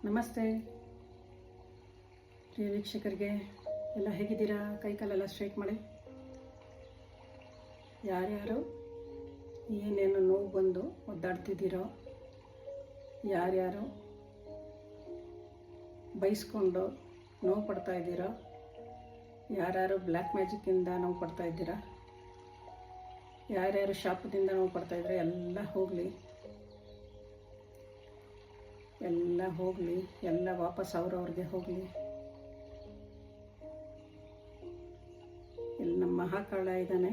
ನಮಸ್ತೆ ಪ್ರಿಯ ವೀಕ್ಷಕರಿಗೆ ಎಲ್ಲ ಹೇಗಿದ್ದೀರಾ? ಕೈಕಾಲೆಲ್ಲ ಸ್ಟ್ರೈಟ್ ಮಾಡಿ. ಯಾರ್ಯಾರು ಏನೇನು ನೋವು ಬಂದು ಒದ್ದಾಡ್ತಿದ್ದೀರೋ, ಯಾರ್ಯಾರು ಬೈಸ್ಕೊಂಡು ನೋವು ಪಡ್ತಾ ಇದ್ದೀರೋ, ಯಾರ್ಯಾರು ಬ್ಲ್ಯಾಕ್ ಮ್ಯಾಜಿಕ್ಕಿಂದ ನೋವು ಪಡ್ತಾ ಇದ್ದೀರಾ, ಯಾರ್ಯಾರು ಶಾಪದಿಂದ ನೋವು ಪಡ್ತಾ ಇದ್ದೀರಾ, ಎಲ್ಲ ಹೋಗಲಿ, ಎಲ್ಲ ವಾಪಸ್ ಅವ್ರವ್ರಿಗೆ ಹೋಗಲಿ. ಇಲ್ಲಿ ನಮ್ಮ ಮಹಾಕಾಳ ಇದ್ದಾನೆ,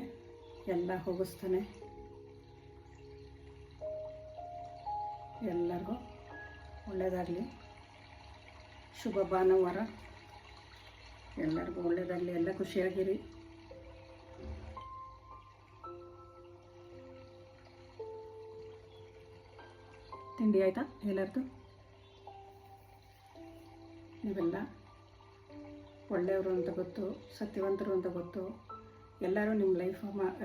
ಎಲ್ಲ ಹೋಗಿಸ್ತಾನೆ. ಎಲ್ಲರಿಗೂ ಒಳ್ಳೆಯದಾಗಲಿ. ಶುಭ ಭಾನುವಾರ, ಎಲ್ಲರಿಗೂ ಒಳ್ಳೆಯದಾಗಲಿ, ಎಲ್ಲ ಖುಷಿಯಾಗಿರಿ. ತಿಂಡಿ ಆಯಿತಾ ಎಲ್ಲರದ್ದು? ನೀವೆಲ್ಲ ಒಳ್ಳೆಯವರು ಅಂತ ಗೊತ್ತು, ಸತ್ಯವಂತರು ಅಂತ ಗೊತ್ತು. ಎಲ್ಲರೂ ನಿಮ್ಮ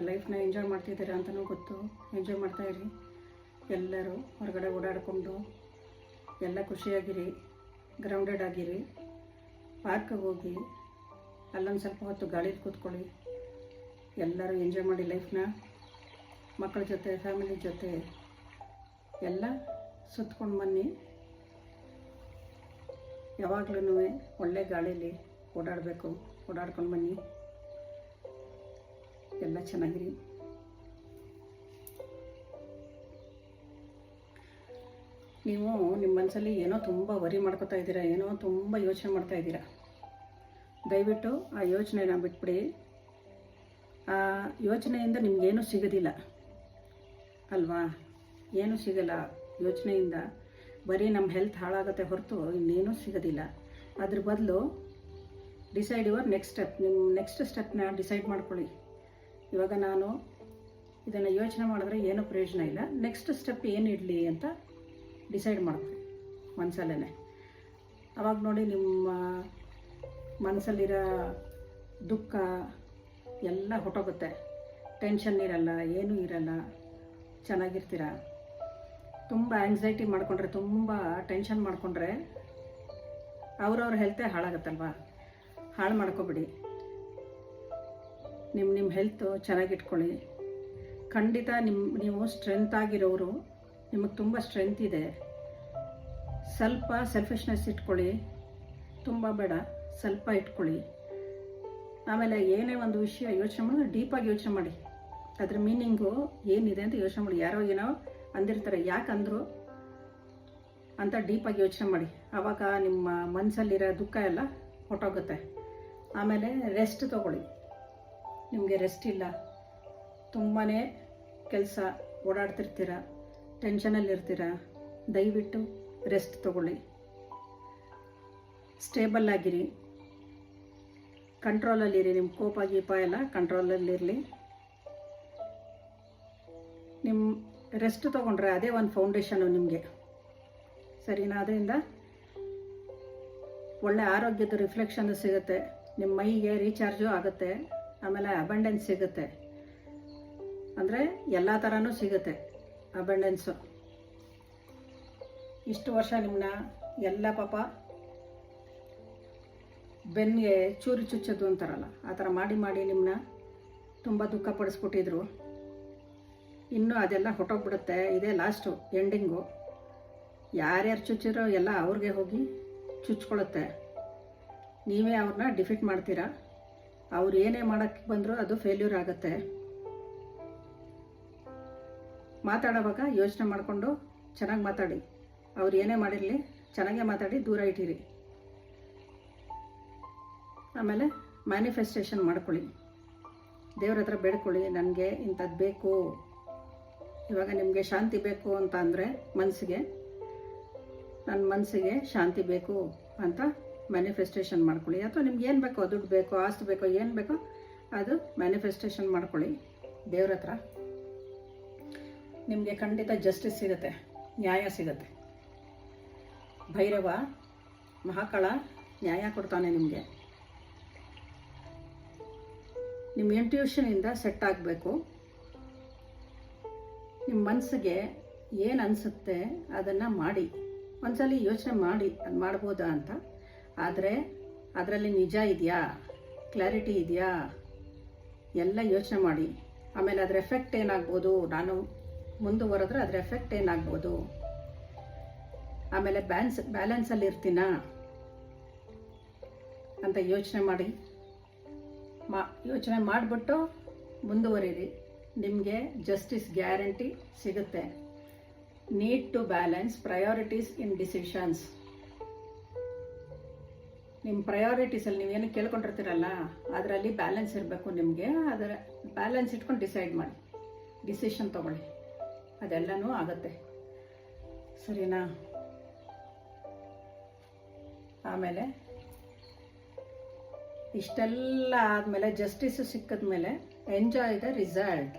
ಲೈಫ್ನ ಎಂಜಾಯ್ ಮಾಡ್ತಿದ್ದೀರಾ ಅಂತಲೂ ಗೊತ್ತು. ಎಂಜಾಯ್ ಮಾಡ್ತಾಯಿರಿ. ಎಲ್ಲರೂ ಹೊರಗಡೆ ಓಡಾಡಿಕೊಂಡು ಎಲ್ಲ ಖುಷಿಯಾಗಿರಿ, ಗ್ರೌಂಡೆಡ್ ಆಗಿರಿ. ಪಾರ್ಕ್ಗೆ ಹೋಗಿ ಅಲ್ಲೊಂದು ಸ್ವಲ್ಪ ಹೊತ್ತು ಗಾಳೀಲಿ ಕೂತ್ಕೊಳ್ಳಿ. ಎಲ್ಲರೂ ಎಂಜಾಯ್ ಮಾಡಿ ಲೈಫ್ನ. ಮಕ್ಕಳ ಜೊತೆ, ಫ್ಯಾಮಿಲಿ ಜೊತೆ ಎಲ್ಲ ಸುತ್ಕೊಂಡು ಬನ್ನಿ. ಯಾವಾಗಲೂ ಒಳ್ಳೆ ಗಾಳೀಲಿ ಓಡಾಡಬೇಕು, ಓಡಾಡ್ಕೊಂಡು ಬನ್ನಿ. ಎಲ್ಲ ಚೆನ್ನಾಗಿರಿ. ನೀವು ನಿಮ್ಮ ಮನಸ್ಸಲ್ಲಿ ಏನೋ ತುಂಬ ವರಿ ಮಾಡ್ಕೊತಾ ಇದ್ದೀರಾ, ಏನೋ ತುಂಬ ಯೋಚನೆ ಮಾಡ್ತಾ ಇದ್ದೀರಾ. ದಯವಿಟ್ಟು ಆ ಯೋಚನೆನ ಬಿಟ್ಬಿಡಿ. ಆ ಯೋಚನೆಯಿಂದ ನಿಮಗೇನೂ ಸಿಗೋದಿಲ್ಲ ಅಲ್ವಾ? ಏನೂ ಸಿಗಲ್ಲ ಯೋಚನೆಯಿಂದ. ಬರೀ ನಮ್ಮ ಹೆಲ್ತ್ ಹಾಳಾಗುತ್ತೆ ಹೊರತು ಇನ್ನೇನೂ ಸಿಗೋದಿಲ್ಲ. ಅದ್ರ ಬದಲು ಡಿಸೈಡ್ ಯುವರ್ ನೆಕ್ಸ್ಟ್ ಸ್ಟೆಪ್. ನಿಮ್ಮ ನೆಕ್ಸ್ಟ್ ಸ್ಟೆಪ್ನ ಡಿಸೈಡ್ ಮಾಡ್ಕೊಳ್ಳಿ. ಇವಾಗ ನಾನು ಇದನ್ನು ಯೋಚನೆ ಮಾಡಿದ್ರೆ ಏನೂ ಪ್ರಯೋಜನ ಇಲ್ಲ, ನೆಕ್ಸ್ಟ್ ಸ್ಟೆಪ್ ಏನು ಇಡಲಿ ಅಂತ ಡಿಸೈಡ್ ಮಾಡ್ಕೊಳ್ಳಿ ಮನಸ್ಸಲ್ಲೇ. ಆವಾಗ ನೋಡಿ ನಿಮ್ಮ ಮನಸ್ಸಲ್ಲಿರೋ ದುಃಖ ಎಲ್ಲ ಹೊಟ್ಟೋಗುತ್ತೆ. ಟೆನ್ಷನ್ ಇರಲ್ಲ, ಏನೂ ಇರಲ್ಲ, ಚೆನ್ನಾಗಿರ್ತೀರ. ತುಂಬ ಆ್ಯಂಗ್ಸೈಟಿ ಮಾಡಿಕೊಂಡ್ರೆ, ತುಂಬ ಟೆನ್ಷನ್ ಮಾಡಿಕೊಂಡ್ರೆ ಅವ್ರವ್ರ ಹೆಲ್ತೇ ಹಾಳಾಗತ್ತಲ್ವ. ಹಾಳು ಮಾಡ್ಕೊಬಿಡಿ. ನಿಮ್ಮ ಹೆಲ್ತು ಚೆನ್ನಾಗಿಟ್ಕೊಳ್ಳಿ. ಖಂಡಿತ ನೀವು ಸ್ಟ್ರೆಂತ್ ಆಗಿರೋರು, ನಿಮಗೆ ತುಂಬ ಸ್ಟ್ರೆಂತ್ ಇದೆ. ಸ್ವಲ್ಪ ಸೆಲ್ಫಿಶ್ನೆಸ್ ಇಟ್ಕೊಳ್ಳಿ, ತುಂಬ ಬೇಡ, ಸ್ವಲ್ಪ ಇಟ್ಕೊಳ್ಳಿ. ಆಮೇಲೆ ಏನೇ ಒಂದು ವಿಷಯ ಯೋಚನೆ ಮಾಡಿದ್ರೆ ಡೀಪಾಗಿ ಯೋಚನೆ ಮಾಡಿ. ಅದ್ರ ಮೀನಿಂಗು ಏನಿದೆ ಅಂತ ಯೋಚನೆ ಮಾಡಿ. ಯಾರೋ ಏನೋ ಅಂದಿರ್ತಾರೆ, ಯಾಕೆ ಅಂದರು ಅಂತ ಡೀಪಾಗಿ ಯೋಚನೆ ಮಾಡಿ. ಆವಾಗ ನಿಮ್ಮ ಮನಸ್ಸಲ್ಲಿರೋ ದುಃಖ ಎಲ್ಲ ಹೊಟ್ಟೋಗುತ್ತೆ. ಆಮೇಲೆ ರೆಸ್ಟ್ ತೊಗೊಳ್ಳಿ. ನಿಮಗೆ ರೆಸ್ಟ್ ಇಲ್ಲ, ತುಂಬಾ ಕೆಲಸ ಓಡಾಡ್ತಿರ್ತೀರ, ಟೆನ್ಷನಲ್ಲಿರ್ತೀರ. ದಯವಿಟ್ಟು ರೆಸ್ಟ್ ತೊಗೊಳ್ಳಿ. ಸ್ಟೇಬಲ್ ಆಗಿರಿ, ಕಂಟ್ರೋಲಲ್ಲಿರಿ. ನಿಮ್ಮ ಕೋಪ ಗೀಪ ಎಲ್ಲ ಕಂಟ್ರೋಲಲ್ಲಿರಲಿ. ನಿಮ್ಮ ರೆಸ್ಟ್ ತೊಗೊಂಡ್ರೆ ಅದೇ ಒಂದು ಫೌಂಡೇಶನು ನಿಮಗೆ, ಸರಿನಾ? ಅದರಿಂದ ಒಳ್ಳೆ ಆರೋಗ್ಯದ ರಿಫ್ಲೆಕ್ಷನ್ ಸಿಗುತ್ತೆ, ನಿಮ್ಮ ಮೈಗೆ ರೀಚಾರ್ಜು ಆಗುತ್ತೆ. ಆಮೇಲೆ ಅಬಂಡೆನ್ಸ್ ಸಿಗುತ್ತೆ, ಅಂದರೆ ಎಲ್ಲ ಥರನೂ ಸಿಗುತ್ತೆ ಅಬಂಡೆನ್ಸು. ಇಷ್ಟು ವರ್ಷ ನಿಮ್ಮನ್ನ ಎಲ್ಲ ಪಾಪ ಬೆನ್ನಿಗೆ ಚೂರಿ ಚುಚ್ಚೋದು ಅಂತಾರಲ್ಲ, ಆ ಥರ ಮಾಡಿ ನಿಮ್ಮನ್ನ ತುಂಬ ದುಃಖ ಪಡಿಸ್ಬಿಟ್ಟಿದ್ರು. ಇನ್ನೂ ಅದೆಲ್ಲ ಹೊಟ್ಟೋಗ್ಬಿಡುತ್ತೆ. ಇದೇ ಲಾಸ್ಟು ಎಂಡಿಂಗು. ಯಾರ್ಯಾರು ಚುಚ್ಚಿರೋ ಎಲ್ಲ ಅವ್ರಿಗೆ ಹೋಗಿ ಚುಚ್ಕೊಳ್ಳುತ್ತೆ. ನೀವೇ ಅವ್ರನ್ನ ಡಿಫೀಟ್ ಮಾಡ್ತೀರಾ. ಅವ್ರು ಏನೇ ಮಾಡೋಕ್ಕೆ ಬಂದರೂ ಅದು ಫೇಲ್ಯೂರ್ ಆಗುತ್ತೆ. ಮಾತಾಡೋವಾಗ ಯೋಚನೆ ಮಾಡಿಕೊಂಡು ಚೆನ್ನಾಗಿ ಮಾತಾಡಿ. ಅವ್ರು ಏನೇ ಮಾಡಿರಲಿ ಚೆನ್ನಾಗೇ ಮಾತಾಡಿ, ದೂರ ಇಟ್ಟಿರಿ. ಆಮೇಲೆ ಮ್ಯಾನಿಫೆಸ್ಟೇಷನ್ ಮಾಡ್ಕೊಳ್ಳಿ. ದೇವ್ರ ಹತ್ರ ಬೇಡ್ಕೊಳ್ಳಿ, ನನಗೆ ಇಂಥದ್ದು ಬೇಕು. ಇವಾಗ ನಿಮಗೆ ಶಾಂತಿ ಬೇಕು ಅಂತ ಅಂದರೆ ಮನಸ್ಸಿಗೆ, ನನ್ನ ಮನಸ್ಸಿಗೆ ಶಾಂತಿ ಬೇಕು ಅಂತ ಮ್ಯಾನಿಫೆಸ್ಟೇಷನ್ ಮಾಡ್ಕೊಳ್ಳಿ. ಅಥವಾ ನಿಮ್ಗೆ ಏನು ಬೇಕೋ, ದುಡ್ಡು ಬೇಕೋ, ಆಸ್ತಿ ಬೇಕೋ, ಏನು ಬೇಕೋ ಅದು ಮ್ಯಾನಿಫೆಸ್ಟೇಷನ್ ಮಾಡ್ಕೊಳ್ಳಿ ದೇವ್ರ ಹತ್ರ. ನಿಮಗೆ ಖಂಡಿತ ಜಸ್ಟಿಸ್ ಸಿಗುತ್ತೆ, ನ್ಯಾಯ ಸಿಗುತ್ತೆ. ಭೈರವ ಮಹಾಕಾಳ ನ್ಯಾಯ ಕೊಡ್ತಾನೆ ನಿಮಗೆ. ನಿಮ್ಮ ಇಂಟ್ಯೂಷನಿಂದ ಸೆಟ್ ಆಗಬೇಕು. ನಿಮ್ಮ ಮನಸ್ಸಿಗೆ ಏನು ಅನಿಸುತ್ತೆ ಅದನ್ನು ಮಾಡಿ. ಒಂದ್ಸಲಿ ಯೋಚನೆ ಮಾಡಿ ಅದು ಮಾಡ್ಬೋದಾ ಅಂತ. ಆದರೆ ಅದರಲ್ಲಿ ನಿಜ ಇದೆಯಾ, ಕ್ಲಾರಿಟಿ ಇದೆಯಾ, ಎಲ್ಲ ಯೋಚನೆ ಮಾಡಿ. ಆಮೇಲೆ ಅದರ ಎಫೆಕ್ಟ್ ಏನಾಗ್ಬೋದು, ನಾನು ಮುಂದುವರೆದ್ರೆ ಅದರ ಎಫೆಕ್ಟ್ ಏನಾಗ್ಬೋದು, ಆಮೇಲೆ ಬ್ಯಾಲೆನ್ಸಲ್ಲಿ ಇರ್ತೀನಾ ಅಂತ ಯೋಚನೆ ಮಾಡಿ. ಯೋಚನೆ ಮಾಡಿಬಿಟ್ಟು ಮುಂದುವರಿರಿ. ನಿಮಗೆ ಜಸ್ಟಿಸ್ ಗ್ಯಾರಂಟಿ ಸಿಗುತ್ತೆ. Need to balance priorities in decisions. ನಿಮ್ಮ ಪ್ರಯಾರಿಟೀಸಲ್ಲಿ ನೀವೇನು ಕೇಳ್ಕೊಂಡಿರ್ತೀರಲ್ಲ ಅದರಲ್ಲಿ ಬ್ಯಾಲೆನ್ಸ್ ಇರಬೇಕು. ನಿಮಗೆ ಅದರ ಬ್ಯಾಲೆನ್ಸ್ ಇಟ್ಕೊಂಡು ಡಿಸೈಡ್ ಮಾಡಿ, ಡಿಸಿಷನ್ ತೊಗೊಳ್ಳಿ, ಅದೆಲ್ಲನೂ ಆಗುತ್ತೆ. ಸರಿನಾ? ಆಮೇಲೆ ಇಷ್ಟೆಲ್ಲ ಆದಮೇಲೆ ಜಸ್ಟಿಸು ಸಿಕ್ಕಿದ ಮೇಲೆ ಎಂಜಾಯ್ ದ ರಿಸಲ್ಟ್.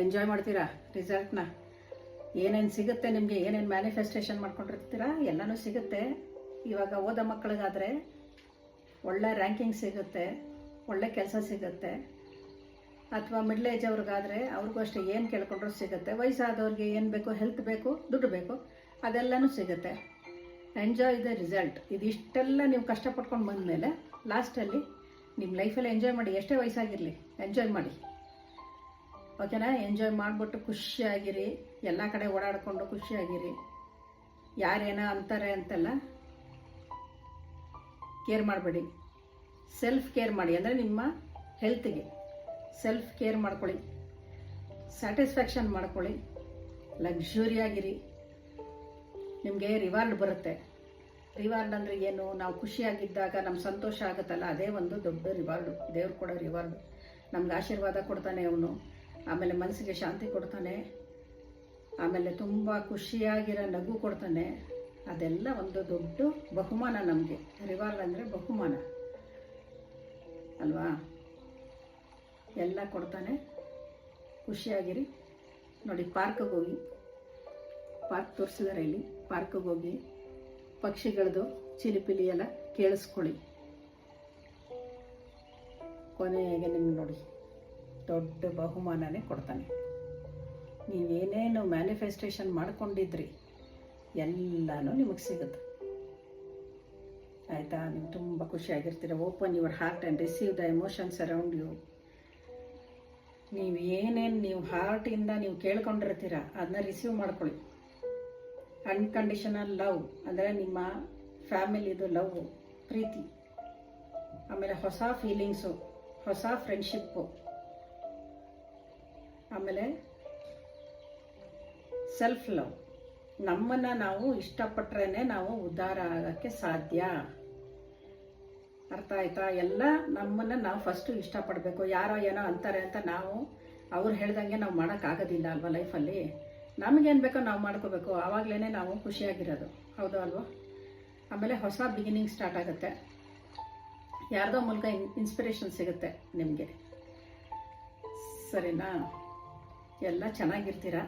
ಎಂಜಾಯ್ ಮಾಡ್ತೀರಾ ರಿಸಲ್ಟ್ನ. ಏನೇನು ಸಿಗುತ್ತೆ ನಿಮಗೆ, ಏನೇನು ಮ್ಯಾನಿಫೆಸ್ಟೇಷನ್ ಮಾಡ್ಕೊಂಡಿರ್ತೀರಾ ಎಲ್ಲನೂ ಸಿಗುತ್ತೆ. ಇವಾಗ ಓದೋ ಮಕ್ಕಳಿಗಾದರೆ ಒಳ್ಳೆ ರ್ಯಾಂಕಿಂಗ್ ಸಿಗುತ್ತೆ, ಒಳ್ಳೆ ಕೆಲಸ ಸಿಗುತ್ತೆ. ಅಥವಾ ಮಿಡ್ಲ್ ಏಜ್ ಅವ್ರಿಗಾದರೆ ಅವ್ರಿಗೂ ಅಷ್ಟೇ ಏನು ಕೇಳ್ಕೊಂಡ್ರೂ ಸಿಗುತ್ತೆ. ವಯಸ್ಸಾದವ್ರಿಗೆ ಏನು ಬೇಕು, ಹೆಲ್ತ್ ಬೇಕು, ದುಡ್ಡು ಬೇಕು, ಅದೆಲ್ಲನೂ ಸಿಗುತ್ತೆ. Enjoy the result. ಇದಿಷ್ಟೆಲ್ಲ ನೀವು ಕಷ್ಟಪಟ್ಕೊಂಡು ಬಂದಮೇಲೆ ಲಾಸ್ಟಲ್ಲಿ ನಿಮ್ಮ ಲೈಫಲ್ಲಿ ಎಂಜಾಯ್ ಮಾಡಿ. ಎಷ್ಟೇ ವಯಸ್ಸಾಗಿರಲಿ ಎಂಜಾಯ್ ಮಾಡಿ, ಓಕೆನಾ? ಎಂಜಾಯ್ ಮಾಡಿಬಿಟ್ಟು ಖುಷಿಯಾಗಿರಿ. ಎಲ್ಲ ಕಡೆ ಓಡಾಡಿಕೊಂಡು ಖುಷಿಯಾಗಿರಿ. ಯಾರೇನೋ ಅಂತಾರೆ ಅಂತೆಲ್ಲ ಕೇರ್ ಮಾಡಬೇಡಿ. ಸೆಲ್ಫ್ ಕೇರ್ ಮಾಡಿ. ಅಂದರೆ ನಿಮ್ಮ ಹೆಲ್ತಿಗೆ ಸೆಲ್ಫ್ ಕೇರ್ ಮಾಡ್ಕೊಳ್ಳಿ, ಸ್ಯಾಟಿಸ್ಫ್ಯಾಕ್ಷನ್ ಮಾಡ್ಕೊಳ್ಳಿ, ಲಕ್ಸುರಿಯಾಗಿರಿ. ನಿಮಗೆ ರಿವಾರ್ಡ್ ಬರುತ್ತೆ. ರಿವಾರ್ಡ್ ಅಂದರೆ ಏನು? ನಾವು ಖುಷಿಯಾಗಿದ್ದಾಗ ನಮ್ಮ ಸಂತೋಷ ಆಗುತ್ತಲ್ಲ, ಅದೇ ಒಂದು ದೊಡ್ಡ ರಿವಾರ್ಡು. ದೇವ್ರು ಕೊಡೋ ರಿವಾರ್ಡು. ನಮ್ಗೆ ಆಶೀರ್ವಾದ ಕೊಡ್ತಾನೆ ಅವನು. ಆಮೇಲೆ ಮನಸ್ಸಿಗೆ ಶಾಂತಿ ಕೊಡ್ತಾನೆ. ಆಮೇಲೆ ತುಂಬ ಖುಷಿಯಾಗಿರೋ ನಗು ಕೊಡ್ತಾನೆ. ಅದೆಲ್ಲ ಒಂದು ದೊಡ್ಡ ಬಹುಮಾನ ನಮಗೆ. ರಿವಾರ್ಡ್ ಅಂದರೆ ಬಹುಮಾನ ಅಲ್ವಾ? ಎಲ್ಲ ಕೊಡ್ತಾನೆ. ಖುಷಿಯಾಗಿರಿ. ನೋಡಿ, ಪಾರ್ಕಿಗೆ ಹೋಗಿ, ಪಾರ್ಕ್ ತೋರಿಸಿದಾರೆ ಇಲ್ಲಿ, ಪಾರ್ಕಿಗೆ ಹೋಗಿ ಪಕ್ಷಿಗಳದ್ದು ಚಿಲಿಪಿಲಿ ಎಲ್ಲ ಕೇಳಿಸ್ಕೊಳ್ಳಿ. ಕೊನೆಗೆ ನಿಮ್ಗೆ ನೋಡಿ ದೊಡ್ಡ ಬಹುಮಾನನೇ ಕೊಡ್ತಾನೆ. ನೀವೇನೇನು ಮ್ಯಾನಿಫೆಸ್ಟೇಷನ್ ಮಾಡ್ಕೊಂಡಿದ್ರಿ ಎಲ್ಲನೂ ನಿಮಗೆ ಸಿಗುತ್ತೆ. ಆಯಿತಾ? ನೀವು ತುಂಬ ಖುಷಿಯಾಗಿರ್ತೀರ. Open your heart and receive the emotions around you. ನೀವು ಹಾರ್ಟಿಂದ ನೀವು ಕೇಳ್ಕೊಂಡಿರ್ತೀರ ಅದನ್ನ ರಿಸೀವ್ ಮಾಡ್ಕೊಳ್ಳಿ. ಅನ್ಕಂಡೀಷನಲ್ ಲವ್ ಅಂದರೆ ನಿಮ್ಮ ಫ್ಯಾಮಿಲಿದು ಲವ್, ಪ್ರೀತಿ. ಆಮೇಲೆ ಹೊಸ ಫೀಲಿಂಗ್ಸು, ಹೊಸ ಫ್ರೆಂಡ್ಶಿಪ್ಪು. ಆಮೇಲೆ ಸೆಲ್ಫ್ ಲವ್. ನಮ್ಮನ್ನು ನಾವು ಇಷ್ಟಪಟ್ರೇ ನಾವು ಉದ್ಧಾರ ಆಗೋಕ್ಕೆ ಸಾಧ್ಯ. ಅರ್ಥ ಆಯ್ತಾ? ಎಲ್ಲ ನಮ್ಮನ್ನು ನಾವು ಫಸ್ಟು ಇಷ್ಟಪಡಬೇಕು. ಯಾರೋ ಏನೋ ಅಂತಾರೆ ಅಂತ ನಾವು ಅವ್ರು ಹೇಳ್ದಂಗೆ ನಾವು ಮಾಡೋಕ್ಕಾಗೋದಿಲ್ಲ ಅಲ್ವಾ ಲೈಫಲ್ಲಿ. ನಮಗೇನು ಬೇಕೋ ನಾವು ಮಾಡ್ಕೋಬೇಕು. ಆವಾಗಲೇ ನಾವು ಖುಷಿಯಾಗಿರೋದು. ಹೌದು ಅಲ್ವಾ? ಆಮೇಲೆ ಹೊಸ ಬಿಗಿನಿಂಗ್ ಸ್ಟಾರ್ಟ್ ಆಗುತ್ತೆ. ಯಾರ್ದೋ ಮೂಲಕ ಇನ್ಸ್ಪಿರೇಷನ್ ಸಿಗುತ್ತೆ ನಿಮಗೆ. ಸರಿನಾ? ಎಲ್ಲ ಚೆನ್ನಾಗಿರ್ತೀರ.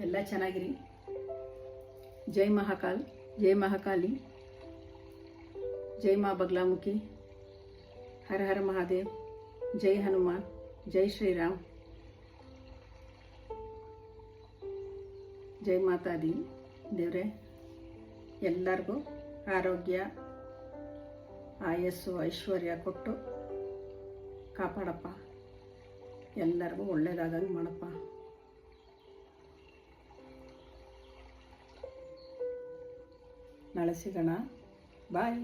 ಎಲ್ಲ ಚೆನ್ನಾಗಿರಿ. ಜೈ ಮಹಾಕಾಲ್, ಜೈ ಮಹಾಕಾಲಿ, ಜೈ ಮಾ ಬಗ್ಲಾಮುಖಿ, ಹರ ಹರ ಮಹಾದೇವ್, ಜೈ ಹನುಮಾನ್, ಜೈ ಶ್ರೀರಾಮ್, ಜೈ ಮಾತಾದಿ. ದೇವರೇ ಎಲ್ಲರಿಗೂ ಆರೋಗ್ಯ, ಆಯಸ್ಸು, ಐಶ್ವರ್ಯ ಕೊಟ್ಟು ಕಾಪಾಡಪ್ಪ. ಎಲ್ಲರಿಗೂ ಒಳ್ಳೆಯದಾಗಂಗೆ ಮಾಡಪ್ಪ. ನಾಳೆ ಸಿಗೋಣ. ಬಾಯ್.